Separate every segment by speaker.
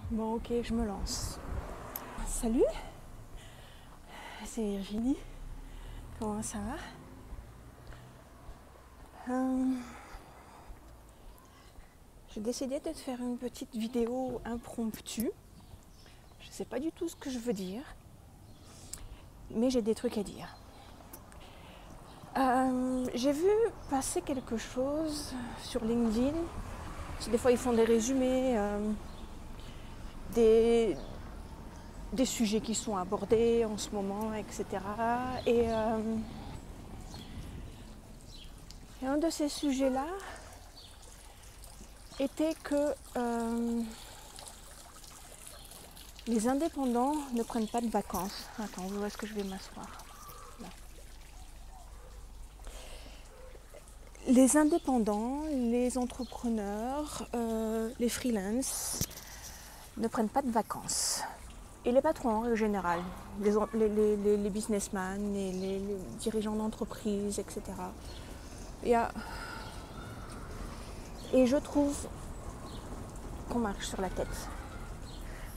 Speaker 1: Bon, ok, je me lance. Salut, c'est Virginie. Comment ça va? J'ai décidé de te faire une petite vidéo impromptue. Je ne sais pas du tout ce que je veux dire, mais j'ai des trucs à dire. J'ai vu passer quelque chose sur LinkedIn. Des fois, ils font des résumés des sujets qui sont abordés en ce moment, etc. Et un de ces sujets-là était que les indépendants ne prennent pas de vacances. Attends, où est-ce que je vais m'asseoir? Là. Les indépendants, les entrepreneurs, les freelances ne prennent pas de vacances. Et les patrons en règle générale, les businessmen, les dirigeants d'entreprise, etc. Et je trouve qu'on marche sur la tête.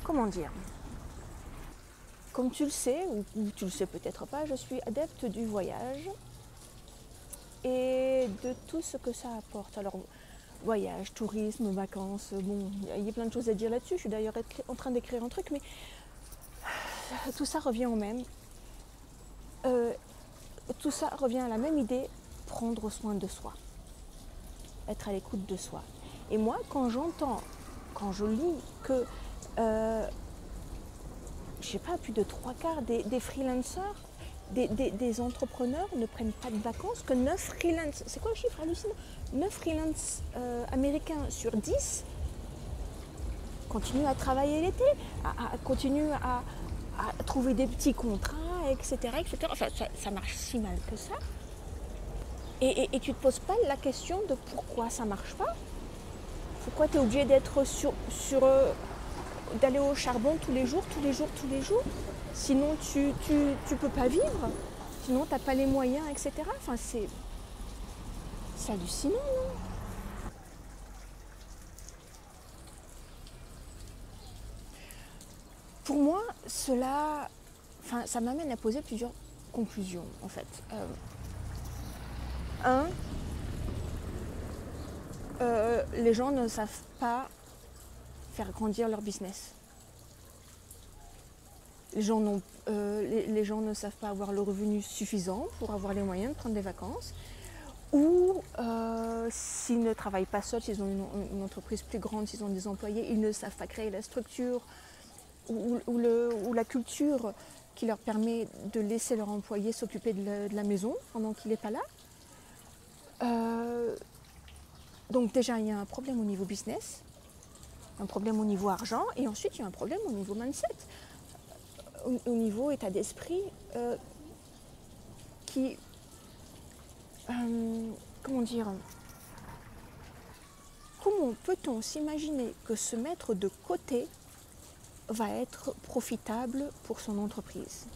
Speaker 1: Comment dire? Comme tu le sais, ou tu le sais peut-être pas, je suis adepte du voyage et de tout ce que ça apporte. Alors, voyage, tourisme, vacances, bon, il y a plein de choses à dire là-dessus. Je suis d'ailleurs en train d'écrire un truc, mais tout ça revient au même. Tout ça revient à la même idée, prendre soin de soi, être à l'écoute de soi. Et moi, quand je lis que, je sais pas, plus de 3/4 des freelancers, des entrepreneurs ne prennent pas de vacances, que 9 freelances, c'est quoi le chiffre hallucinant? 9 freelances américains sur 10 continuent à travailler l'été, continuent à trouver des petits contrats, etc. etc. Enfin, ça marche si mal que ça. Et tu ne te poses pas la question de pourquoi ça ne marche pas. Pourquoi tu es obligé d'être d'aller au charbon tous les jours. Sinon, tu peux pas vivre. Sinon, tu n'as pas les moyens, etc. Enfin, c'est hallucinant, non? Pour moi, ça m'amène à poser plusieurs conclusions, en fait. Les gens ne savent pas faire grandir leur business. Les gens ne savent pas avoir le revenu suffisant pour avoir les moyens de prendre des vacances. Ou s'ils ne travaillent pas seuls, s'ils ont une entreprise plus grande, s'ils ont des employés, ils ne savent pas créer la structure ou la culture qui leur permet de laisser leur employé s'occuper de la maison pendant qu'il n'est pas là. Donc déjà, il y a un problème au niveau business, un problème au niveau argent, et ensuite, il y a un problème au niveau mindset, au niveau état d'esprit qui... comment dire? Comment peut-on s'imaginer que se mettre de côté va être profitable pour son entreprise?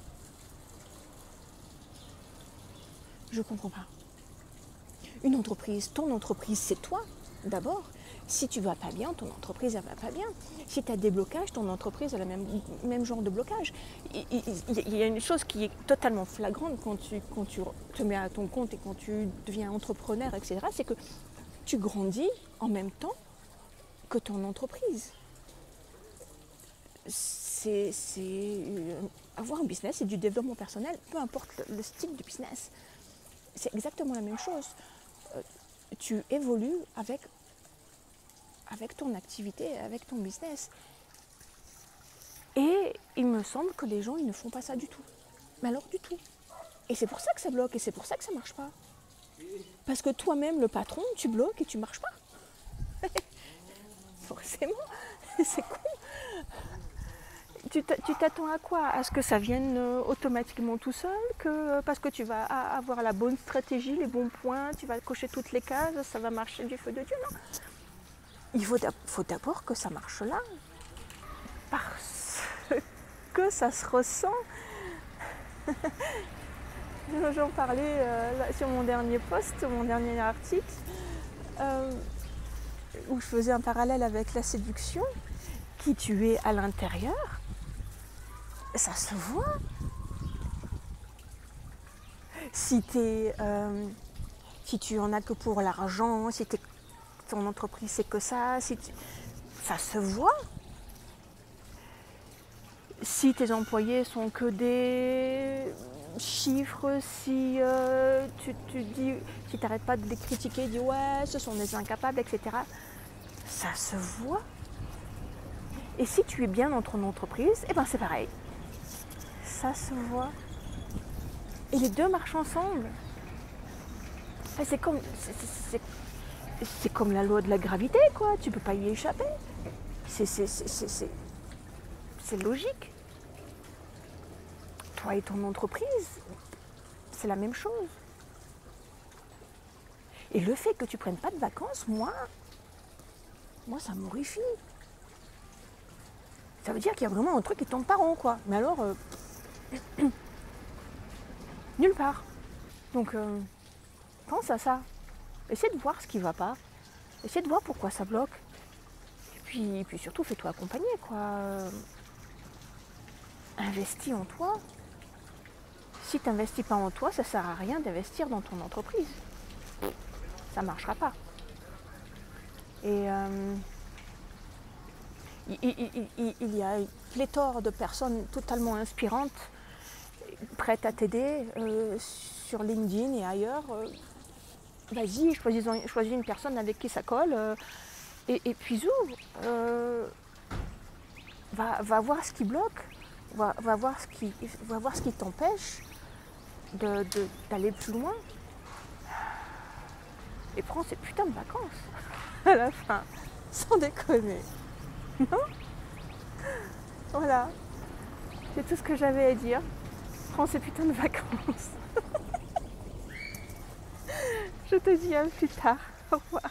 Speaker 1: Je ne comprends pas. Une entreprise, ton entreprise, c'est toi, d'abord. Si tu ne vas pas bien, ton entreprise, elle ne va pas bien. Si tu as des blocages, ton entreprise a le même genre de blocage. Il y a une chose qui est totalement flagrante quand tu te mets à ton compte et quand tu deviens entrepreneur, etc., c'est que tu grandis en même temps que ton entreprise. Avoir un business, c'est du développement personnel, peu importe le style de business. C'est exactement la même chose. Tu évolues avec ton activité, avec ton business. Et il me semble que les gens, ils ne font pas ça du tout. Mais alors du tout. Et c'est pour ça que ça bloque et c'est pour ça que ça ne marche pas. Parce que toi-même, le patron, tu bloques et tu ne marches pas. Forcément, c'est con. Tu t'attends à quoi? À ce que ça vienne automatiquement tout seul, parce que tu vas avoir la bonne stratégie, les bons points, tu vas cocher toutes les cases, ça va marcher du feu de Dieu, non? Il faut d'abord que ça marche là, parce que ça se ressent. J'en parlais sur mon dernier post, mon dernier article, où je faisais un parallèle avec la séduction, qui tu es à l'intérieur, ça se voit. Si tu en as que pour l'argent, si ton entreprise c'est que ça, ça se voit. Si tes employés sont que des chiffres, si tu n'arrêtes pas de les critiquer, dis ouais, ce sont des incapables, etc. Ça se voit. Et si tu es bien dans ton entreprise, eh ben c'est pareil. Ça se voit. Et les deux marchent ensemble. C'est comme la loi de la gravité, quoi. Tu peux pas y échapper. C'est logique. Toi et ton entreprise, c'est la même chose. Et le fait que tu prennes pas de vacances, moi ça m'horrifie. Ça veut dire qu'il y a vraiment un truc qui tombe pas rond, quoi. Mais alors, nulle part. Donc, pense à ça. Essaie de voir ce qui va pas. Essaie de voir pourquoi ça bloque. Et puis surtout, fais-toi accompagner, quoi. Investis en toi. Si tu n'investis pas en toi, ça ne sert à rien d'investir dans ton entreprise. Ça ne marchera pas. Et il y a pléthore de personnes totalement inspirantes, prêtes à t'aider sur LinkedIn et ailleurs. Vas-y, choisis une personne avec qui ça colle. Et puis va voir ce qui bloque, va voir ce qui t'empêche d'aller plus loin. Et prends ces putains de vacances à la fin, sans déconner. Non ? Voilà, c'est tout ce que j'avais à dire. Prends ces putains de vacances. Je te dis à plus tard. Au revoir.